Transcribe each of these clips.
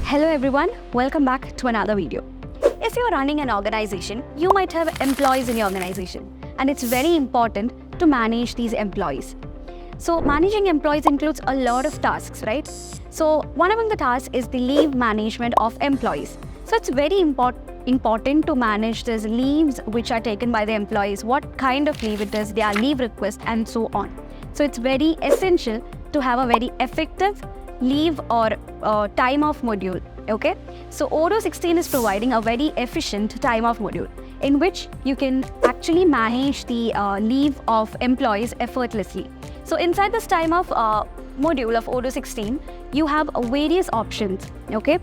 Hello everyone, welcome back to another video. If you're running an organization, you might have employees in your organization, and it's very important to manage these employees. So managing employees includes a lot of tasks, right? So one among the tasks is the leave management of employees. So it's very important to manage these leaves which are taken by the employees, what kind of leave it is, their leave request, and so on. So it's very essential to have a very effective leave or time off module. Okay, so Odoo 16 is providing a very efficient time off module in which you can actually manage the leave of employees effortlessly. So inside this time off module of Odoo 16, you have various options. Okay,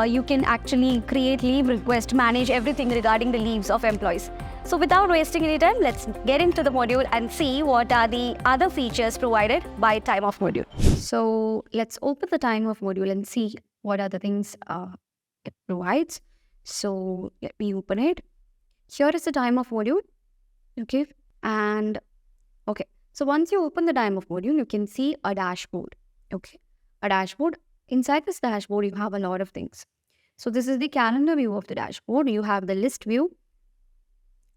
you can actually create leave request, manage everything regarding the leaves of employees. So without wasting any time, let's get into the module and see what are the other features provided by time off module. So let's open the time off module and see what are the things it provides. So let me open it. Here is the time off module. Okay. And okay. So once you open the time off module, you can see a dashboard. Okay. A dashboard. Inside this dashboard, you have a lot of things. So this is the calendar view of the dashboard. You have the list view.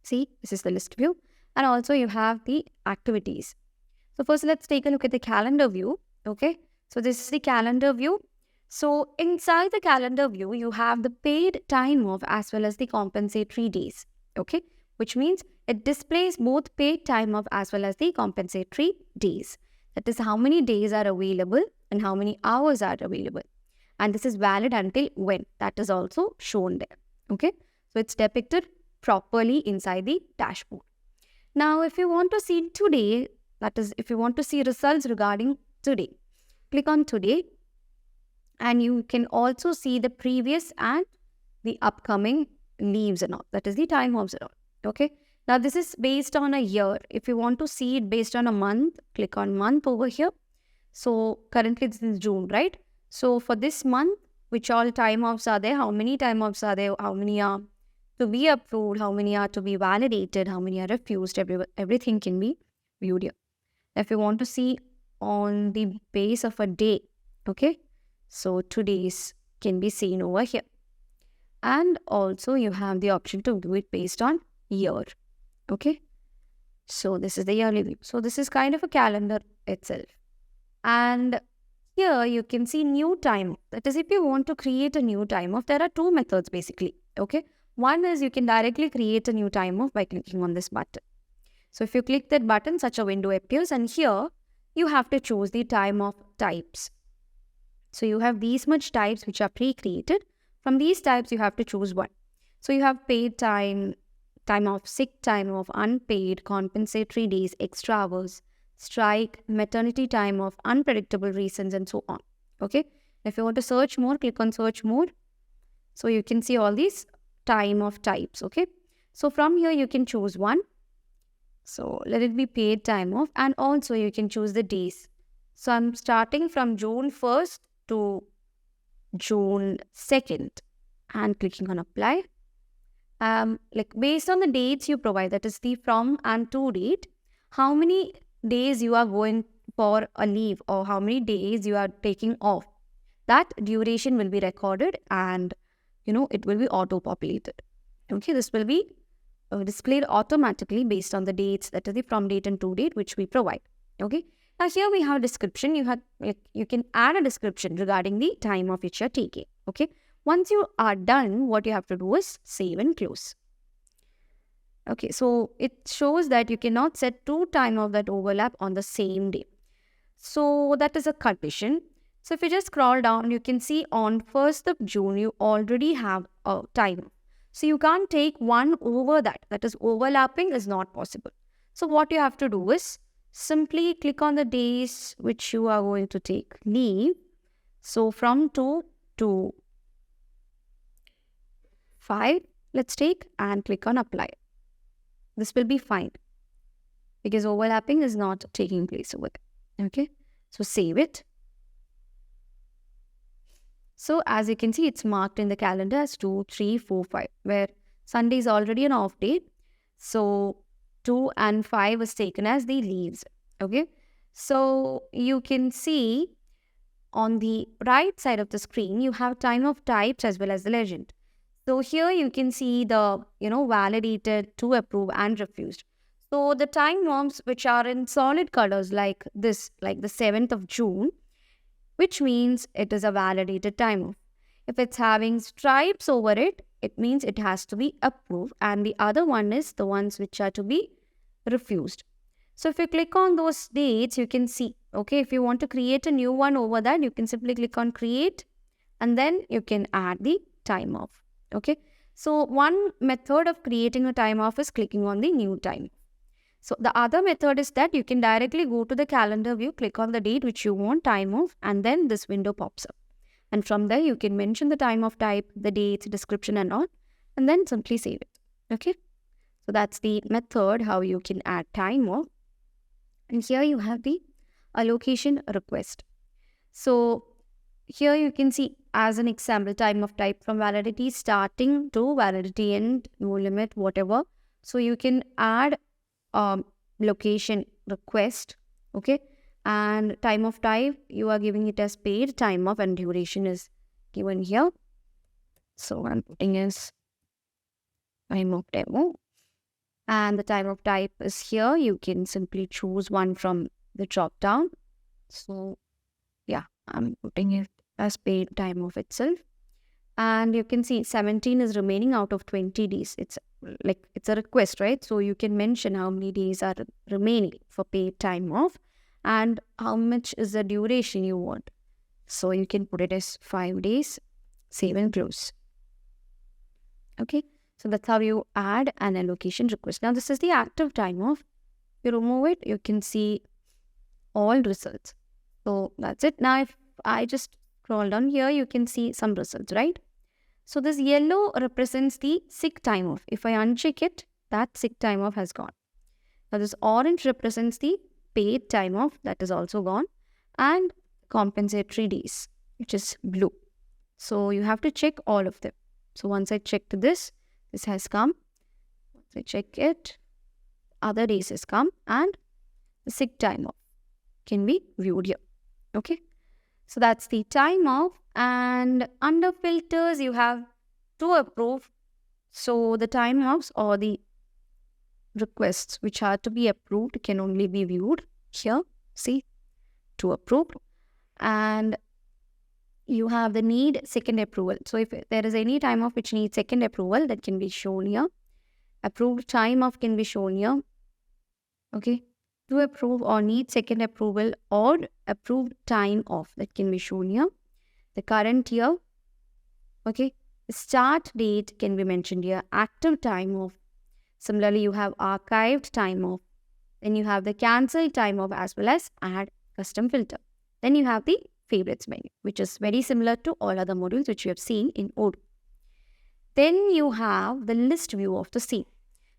See, this is the list view. And also you have the activities. So first let's take a look at the calendar view. Okay. So this is the calendar view. So inside the calendar view, you have the paid time off as well as the compensatory days. Okay. Which means it displays both paid time off as well as the compensatory days. That is how many days are available and how many hours are available. And this is valid until when. That is also shown there. Okay. So it's depicted properly inside the dashboard. Now, if you want to see today, that is, if you want to see results regarding today, click on today, and you can also see the previous and the upcoming leaves and all. That is the time offs and all. Okay. Now, this is based on a year. If you want to see it based on a month, click on month over here. So currently this is June, right? So for this month, which all time offs are there, how many time offs are there, how many are to be approved, how many are to be validated, how many are refused, everything can be viewed here. If you want to see on the base of a day, okay, so today's can be seen over here. And also you have the option to do it based on year, okay. So this is the yearly view. So this is kind of a calendar itself. And here you can see new time. That is, if you want to create a new time off, there are two methods basically, okay. One is you can directly create a new time off by clicking on this button. So if you click that button, such a window appears, and here you have to choose the time off types. So you have these much types which are pre-created. From these types, you have to choose one. So you have paid time, time off, sick time off, unpaid, compensatory days, extra hours, strike, maternity time off, unpredictable reasons, and so on. Okay. If you want to search more, click on search more. So you can see all these time of types. Okay. So from here, you can choose one. So let it be paid time off, and also you can choose the days. So I'm starting from June 1st to June 2nd and clicking on apply. Like based on the dates you provide, that is the from and to date, how many days you are going for a leave or how many days you are taking off, that duration will be recorded and it will be auto-populated. Okay, this will be displayed automatically based on the dates, that is the from date and to date, which we provide. Okay, now here we have description. You can add a description regarding the time of which you're taking. Okay, once you are done, what you have to do is save and close. Okay, so it shows that you cannot set two time off that overlap on the same day. So that is a condition. So if you just scroll down, you can see on 1st of June, you already have a time. So you can't take one over that. That is, overlapping is not possible. So what you have to do is simply click on the days which you are going to take leave. So from 2 to 5, let's take, and click on apply. This will be fine because overlapping is not taking place over there. Okay. So save it. So as you can see, it's marked in the calendar as 2, 3, 4, 5, where Sunday is already an off day. So 2 and 5 is taken as the leaves. Okay. So you can see on the right side of the screen, you have time of types as well as the legend. So here you can see the, validated, to approve and refused. So the time offs which are in solid colors like this, like the 7th of June, which means it is a validated time off. If it's having stripes over it, it means it has to be approved. And the other one is the ones which are to be refused. So if you click on those dates, you can see, okay, if you want to create a new one over that, you can simply click on create and then you can add the time off. Okay. So one method of creating a time off is clicking on the new time. So the other method is that you can directly go to the calendar view, click on the date which you want time off, and then this window pops up. And from there, you can mention the time of type, the dates, description and all, and then simply save it. Okay. So that's the method how you can add time off. And here you have the allocation request. So here you can see as an example, time of type from validity starting to validity end, no limit, whatever. So you can add location request, okay, and time of type you are giving it as paid time off and duration is given here. So I'm putting as time of demo, and the time of type is here. You can simply choose one from the drop down. So yeah, I'm putting it as paid time off itself. And you can see 17 is remaining out of 20 days. It's a request, right? So you can mention how many days are remaining for paid time off and how much is the duration you want. So you can put it as 5 days, save and close. Okay, so that's how you add an allocation request. Now this is the active time off. If you remove it, you can see all results. So that's it. Now if I just scroll down here, you can see some results, right? So this yellow represents the sick time off. If I uncheck it, that sick time off has gone. Now this orange represents the paid time off, that is also gone, and compensatory days, which is blue. So you have to check all of them. So once I checked this has come. Once I check it, other days has come, and the sick time off can be viewed here. Okay. So that's the time off, and under filters you have to approve. So the time offs or the requests which are to be approved can only be viewed here. See, to approve. And you have the need second approval. So if there is any time off which needs second approval, that can be shown here. Approved time off can be shown here. Okay. To approve or need second approval or approved time off, that can be shown here. The current year, okay, the start date can be mentioned here. Active time off. Similarly, you have archived time off. Then you have the cancelled time off as well as add custom filter. Then you have the favorites menu, which is very similar to all other modules which you have seen in Odoo. Then you have the list view of the same.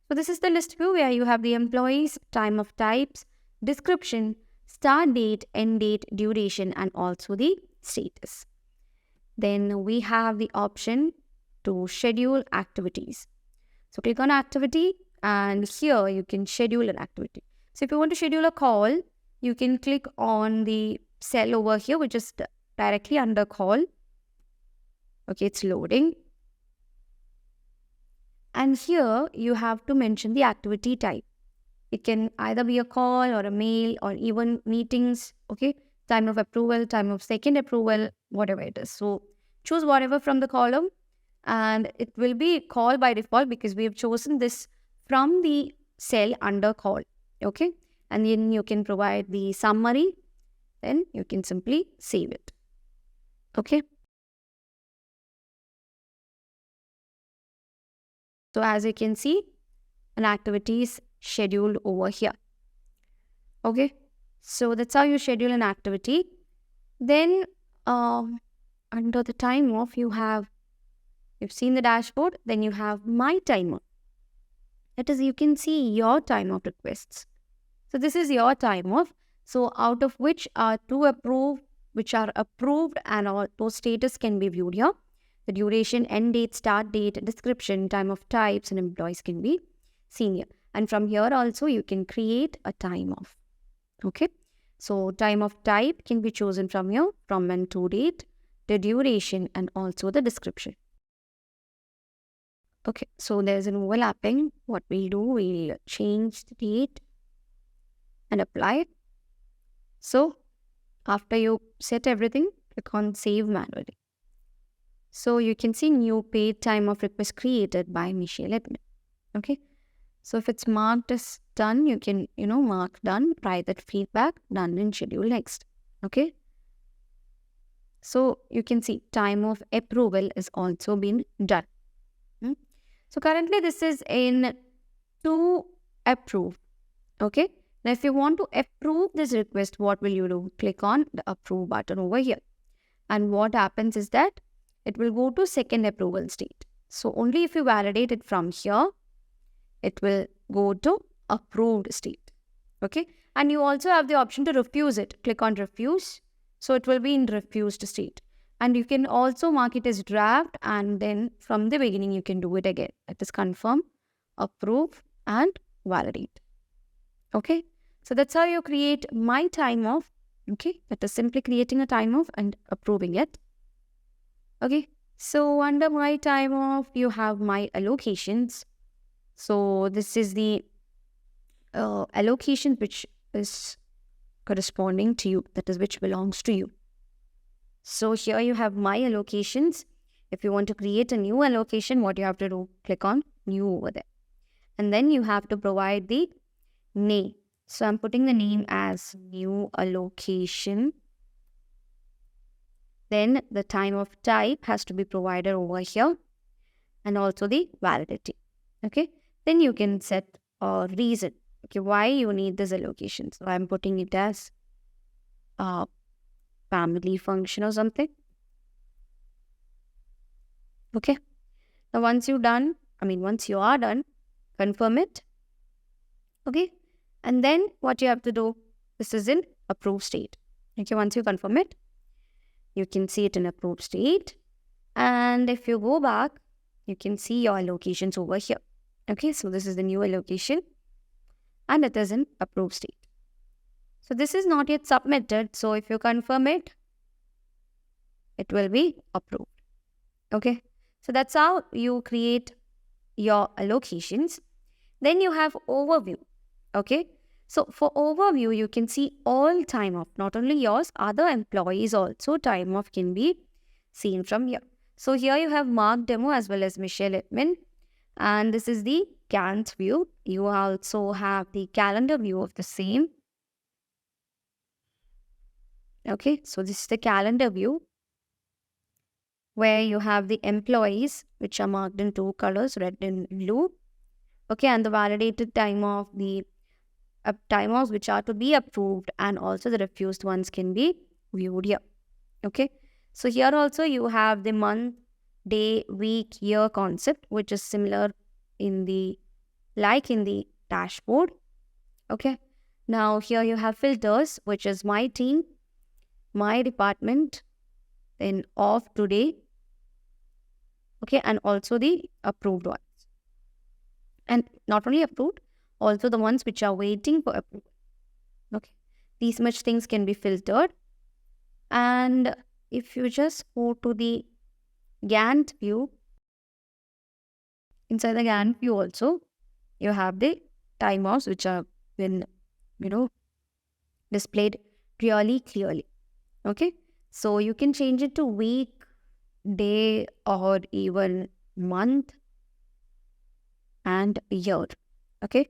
So this is the list view where you have the employees, time of types, description, start date, end date, duration, and also the status. Then we have the option to schedule activities. So click on activity, and here you can schedule an activity. So if you want to schedule a call, you can click on the cell over here, which is directly under call. Okay, it's loading. And here you have to mention the activity type. It can either be a call or a mail or even meetings. Okay, time of approval, time of second approval, whatever it is. So choose whatever from the column, and it will be call by default because we have chosen this from the cell under call. Okay, and then you can provide the summary. Then you can simply save it. Okay. So as you can see, an activity is scheduled over here. Okay. So that's how you schedule an activity. Then under the time off, you've seen the dashboard, then you have my time off. That is, you can see your time off requests. So this is your time off. So out of which are to approve, which are approved, and all those status can be viewed here. The duration, end date, start date, description, time of types, and employees can be seen here. And from here also you can create a time off. Okay. So time of type can be chosen from here, from and to date, the duration, and also the description. Okay, so there's an overlapping. What we'll do, we'll change the date and apply. So after you set everything, click on Save Manually. So you can see new paid time off request created by Michelle Edmund. Okay. So if it's marked as done, you can, mark done, write that feedback, done, and schedule next. Okay. So you can see time of approval is also been done. So currently this is in to approve. Okay. Now if you want to approve this request, what will you do? Click on the approve button over here. And what happens is that it will go to second approval state. So only if you validate it from here, it will go to approved state. Okay. And you also have the option to refuse it. Click on refuse. So it will be in refused state. And you can also mark it as draft, and then from the beginning you can do it again. That is confirm, approve, and validate. Okay. So that's how you create my time off. Okay. That is simply creating a time off and approving it. Okay. So under my time off, you have my allocations. So this is the allocation which is corresponding to you, that is which belongs to you. So here you have my allocations. If you want to create a new allocation, what you have to do, click on new over there. And then you have to provide the name. So I'm putting the name as new allocation. Then the time of type has to be provided over here, and also the validity. Okay. Then you can set a reason. Okay, why you need this allocation. So I'm putting it as a family function or something. Okay. Now once you are done, confirm it. Okay. And then what you have to do, this is in approved state. Okay, once you confirm it, you can see it in approved state. And if you go back, you can see your allocations over here. Okay, so this is the new allocation and it is in approved state. So this is not yet submitted. So if you confirm it, it will be approved. Okay, so that's how you create your allocations. Then you have overview. Okay, so for overview, you can see all time off, not only yours, other employees also time off can be seen from here. So here you have Mark Demo as well as Michelle Edmund. And this is the Gantt view. You also have the calendar view of the same. Okay, so this is the calendar view where you have the employees which are marked in two colors, red and blue. Okay, and the validated time off, the time offs which are to be approved, and also the refused ones can be viewed here. Okay, so here also you have the month, day, week, year concept, which is similar in the dashboard. Okay, now here you have filters, which is my team, my department, then off today. Okay, and also the approved ones. And not only approved, also the ones which are waiting for approval. Okay, these much things can be filtered. And if you just go to the Gantt view, inside the Gantt view also, you have the time offs which are been, displayed really clearly. Okay, so you can change it to week, day, or even month and year. Okay,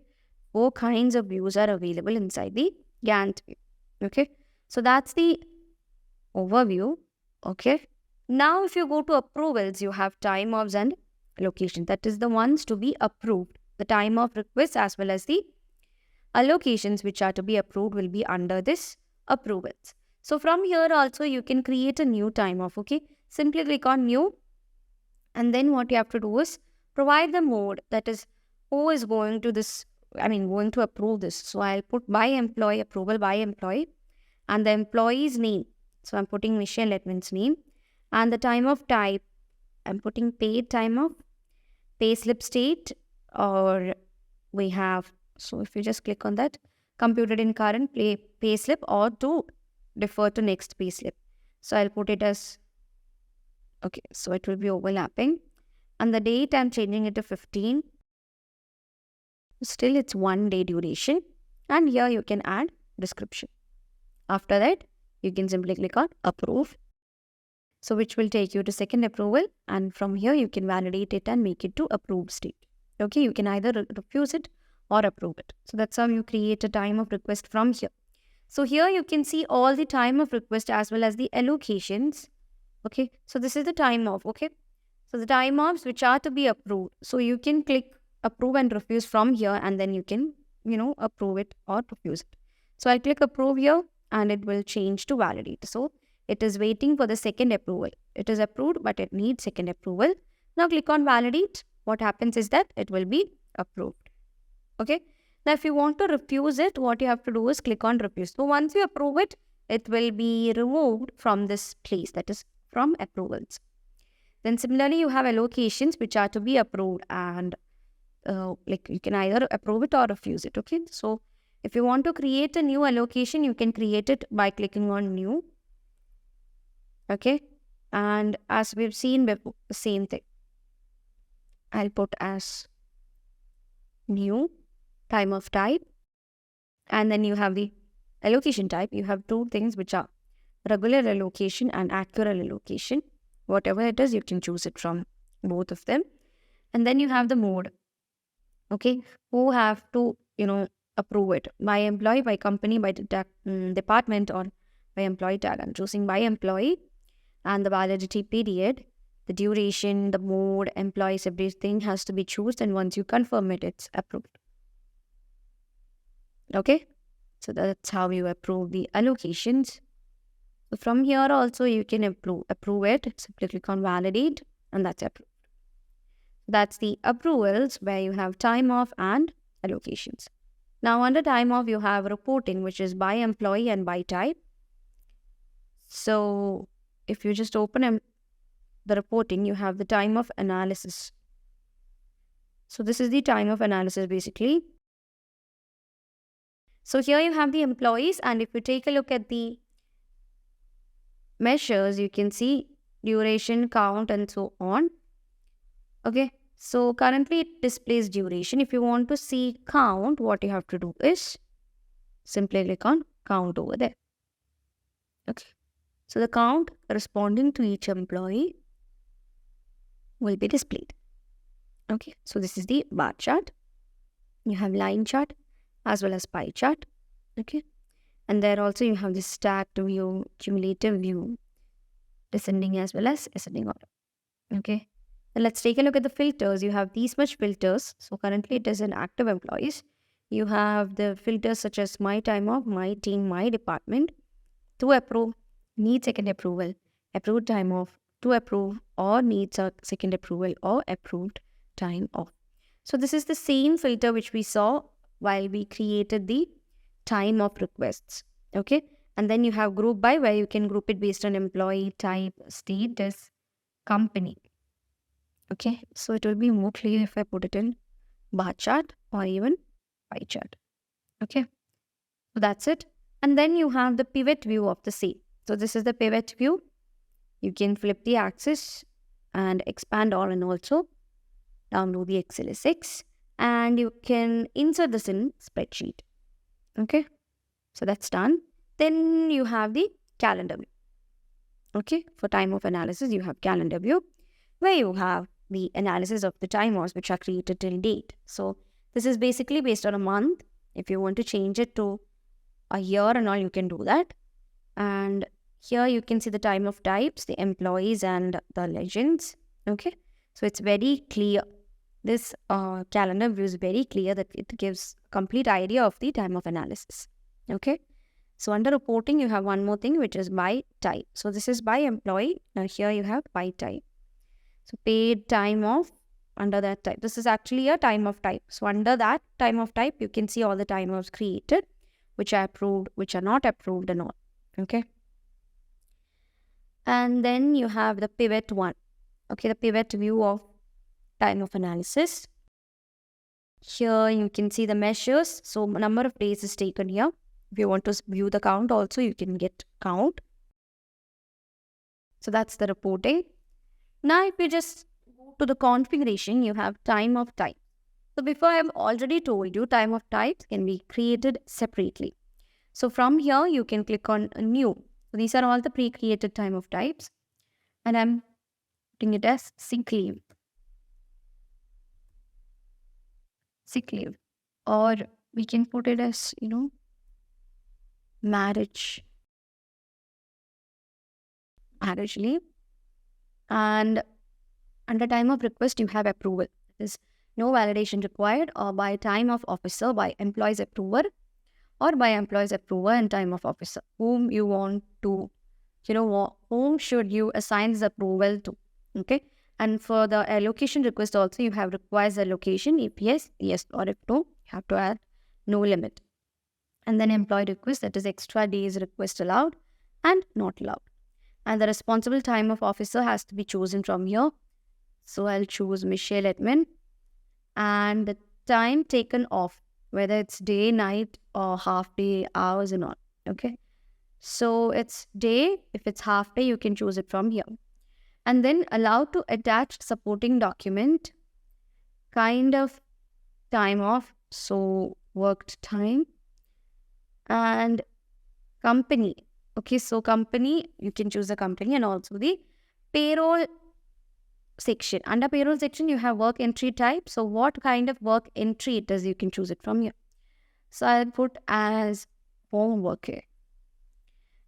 4 kinds of views are available inside the Gantt view. Okay, so that's the overview. Okay, now if you go to approvals, you have time offs and allocation. That is the ones to be approved. The time off requests as well as the allocations which are to be approved will be under this approvals. So from here also you can create a new time off. Okay, simply click on new, and then what you have to do is provide the mode, that is who is going to this, going to approve this. So I'll put by employee, approval by employee, and the employee's name. So I'm putting Michelle Edmund's name, and the time of type, I'm putting paid time off, pay slip state, or we have, so if you just click on that, computed in current pay slip or to defer to next pay slip. So I'll put it as, okay, so it will be overlapping. And the date I'm changing it to 15. Still it's 1 day duration. And here you can add description. After that, you can simply click on approve. So which will take you to second approval. And from here, you can validate it and make it to approved state. Okay, you can either refuse it or approve it. So that's how you create a time of request from here. So here you can see all the time of request as well as the allocations. Okay, so this is the time off. Okay, so the time offs which are to be approved. So you can click approve and refuse from here, and then you can, approve it or refuse it. So I'll click approve here and it will change to validate. So it is waiting for the second approval. It is approved, but it needs second approval. Now click on validate. What happens is that it will be approved. Okay. Now if you want to refuse it, what you have to do is click on refuse. So once you approve it, it will be removed from this place, that is from approvals. Then similarly, you have allocations which are to be approved, and you can either approve it or refuse it. Okay. So if you want to create a new allocation, you can create it by clicking on new. Okay. And as we've seen before, the same thing. I'll put as new time of type. And then you have the allocation type. You have two things which are regular allocation and accurate allocation. Whatever it is, you can choose it from both of them. And then you have the mode. Okay. Who have to, approve it? By employee, by company, by department, or by employee tag. I'm choosing by employee. And the validity period, the duration, the mode, employees, everything has to be chosen. And once you confirm it, it's approved. Okay. So that's how you approve the allocations. So from here also, you can approve it. Simply click on validate, and that's approved. That's the approvals where you have time off and allocations. Now under time off, you have reporting, which is by employee and by type. So if you just open the reporting, you have the time of analysis. So this is the time of analysis basically. So here you have the employees, and if you take a look at the measures, you can see duration, count, and so on. Okay, so currently it displays duration. If you want to see count, what you have to do is simply click on count over there. Okay, so the count corresponding to each employee will be displayed. Okay, so this is the bar chart. You have line chart as well as pie chart. Okay, and there also you have the stacked view, cumulative view, descending as well as ascending order. Okay, then let's take a look at the filters. You have these much filters. So currently it is an active employees. You have the filters such as my time off, my team, my department. To approve, need second approval, approved time off, to approve, or needs a second approval, or approved time off. So this is the same filter which we saw while we created the time of requests. Okay, and then you have group by, where you can group it based on employee, type, status, company. Okay, so it will be more clear if I put it in bar chart or even pie chart. Okay, so that's it. And then you have the pivot view of the same. So this is the pivot view. You can flip the axis and expand all, and also download the XLSX, and you can insert this in spreadsheet. Okay, so that's done. Then you have the calendar view. Okay, for time of analysis, you have calendar view, where you have the analysis of the time offs which are created till date. So this is basically based on a month. If you want to change it to a year and all, you can do that. And here you can see the time of types, the employees, and the legends. Okay, so it's very clear. This calendar view is very clear that it gives complete idea of the time of analysis. Okay, so under reporting, you have one more thing, which is by type. So this is by employee. Now here you have by type. So paid time off, under that type. This is actually a time of type. So under that time of type, you can see all the time offs created, which are approved, which are not approved, and all. Okay. And then you have the pivot one. Okay, the pivot view of time of analysis. Here you can see the measures. So number of days is taken here. If you want to view the count also, you can get count. So that's the reporting. Now if you just go to the configuration, you have time of type. So before I have already told you, time of types can be created separately. So from here, you can click on new. So these are all the pre-created time of types. And I'm putting it as sick leave. Sick leave. Or we can put it as, marriage leave. And under time of request, you have approval. There is no validation required or by time of officer, by employee's approver, or by employee's approver and time of officer. Whom you want to, whom should you assign this approval to? Okay. And for the allocation request also, you have requires allocation. If yes, yes, or if no, you have to add no limit. And then employee request, that is extra days request allowed and not allowed. And the responsible time of officer has to be chosen from here. So I'll choose Michelle Edmond. And the time taken off, whether it's day, night, or half day, hours, and all. Okay. So it's day. If it's half day, you can choose it from here. And then allowed to attach supporting document, kind of time off, so worked time, and company. Okay, so company, you can choose the company, and also the payroll section. Under payroll section, you have work entry type. So what kind of work entry it is, you can choose it from here. So I'll put as home worker.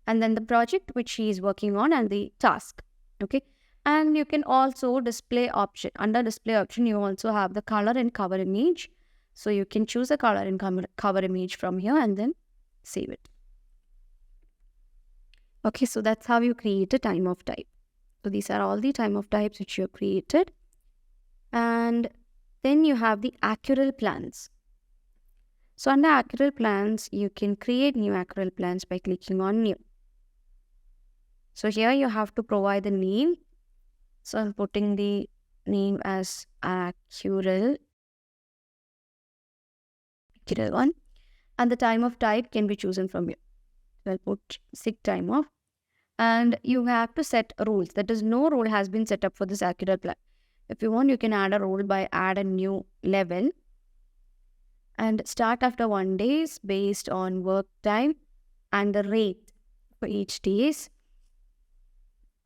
And then the project which she is working on and the task. Okay. And you can also display option. Under display option, you also have the color and cover image. So you can choose a color and cover image from here and then save it. Okay, so that's how you create a time of type. So these are all the time of types which you have created. And then you have the accrual plans. So under accrual plans, you can create new accrual plans by clicking on new. So here you have to provide the name. So I'm putting the name as accrual one. And the time of type can be chosen from here. So I'll put sick time off. And you have to set rules. That is, no rule has been set up for this accrual plan. If you want, you can add a rule by add a new level. And start after 1 day based on work time and the rate for each days.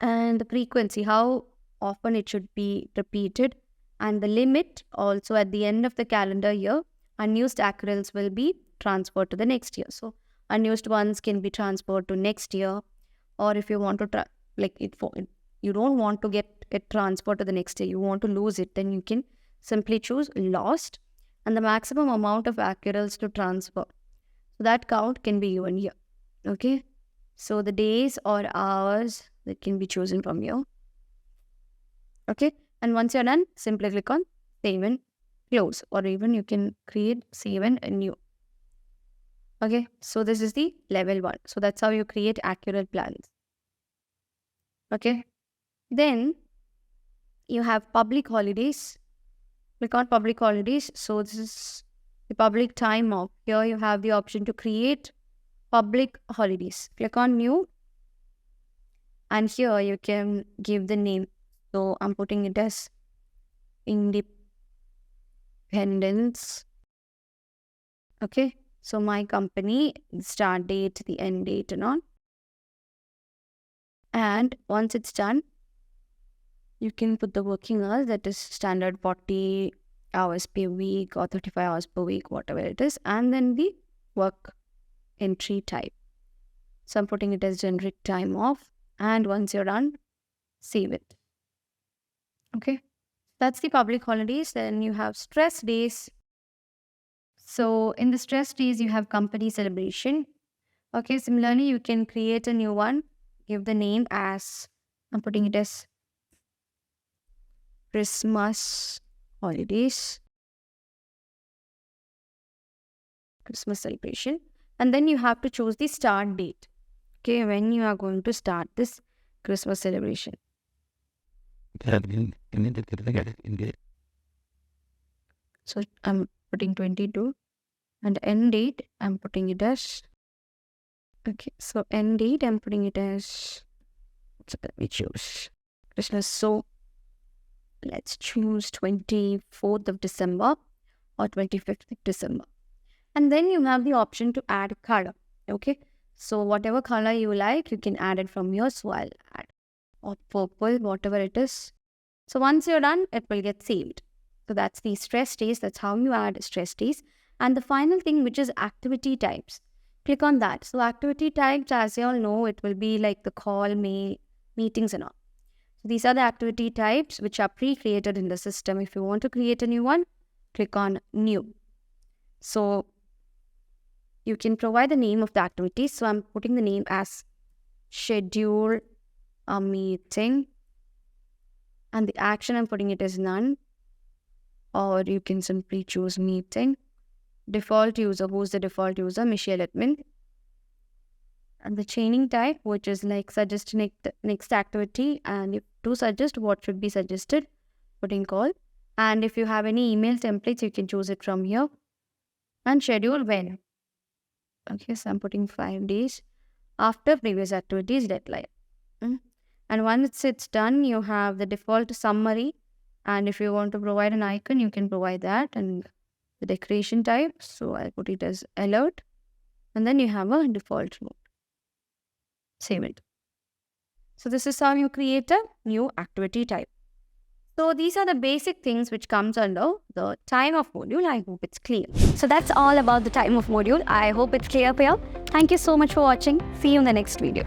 And the frequency, how often it should be repeated. And the limit also at the end of the calendar year, unused accruals will be transferred to the next year. So unused ones can be transferred to next year. Or if you want to, you don't want to get it transferred to the next year, you want to lose it, then you can simply choose lost and the maximum amount of accruals to transfer. So that count can be given here. Okay. So the days or hours that can be chosen from here. Okay. And once you're done, simply click on save and close, or even you can create save and new. Okay, so this is the level 1. So that's how you create accurate plans. Okay, then you have public holidays. Click on public holidays. So this is the public time off. Here you have the option to create public holidays. Click on new. And here you can give the name. So I'm putting it as Independence. Okay. So my company, start date, the end date and all. And once it's done, you can put the working hours, that is standard 40 hours per week or 35 hours per week, whatever it is. And then the work entry type. So I'm putting it as generic time off. And once you're done, save it. Okay. That's the public holidays. Then you have stress days. So in the stress days, you have company celebration. Okay, similarly, you can create a new one. Give the name as, I'm putting it as Christmas holidays. Christmas celebration. And then you have to choose the start date. Okay, when you are going to start this Christmas celebration. So I'm putting 22. And end date, I'm putting it as, okay, so end date, I'm putting it as, so let me choose Christmas. So let's choose 24th of December or 25th of December. And then you have the option to add color. Okay, so whatever color you like, you can add it from here. So I'll add or purple, whatever it is. So once you're done, it will get saved. So that's the stress days. That's how you add stress days. And the final thing, which is activity types. Click on that. So activity types, as you all know, it will be like the call, mail, meetings and all. So these are the activity types which are pre-created in the system. If you want to create a new one, click on new. So you can provide the name of the activity. So I'm putting the name as schedule a meeting. And the action, I'm putting it as none. Or you can simply choose meeting. Default user, who's the default user? Michelle admin. And the chaining type, which is like suggest next activity. And if to suggest, what should be suggested? Putting call. And if you have any email templates, you can choose it from here. And schedule when. Okay, so I'm putting 5 days after previous activities deadline. And once it's done, you have the default summary. And if you want to provide an icon, you can provide that. And the decoration type, so I'll put it as alert. And then you have a default mode. Save it. So this is how you create a new activity type. So these are the basic things which comes under the time off module. I hope it's clear. So that's all about the time off module. I hope it's clear for you. Thank you so much for watching. See you in the next video.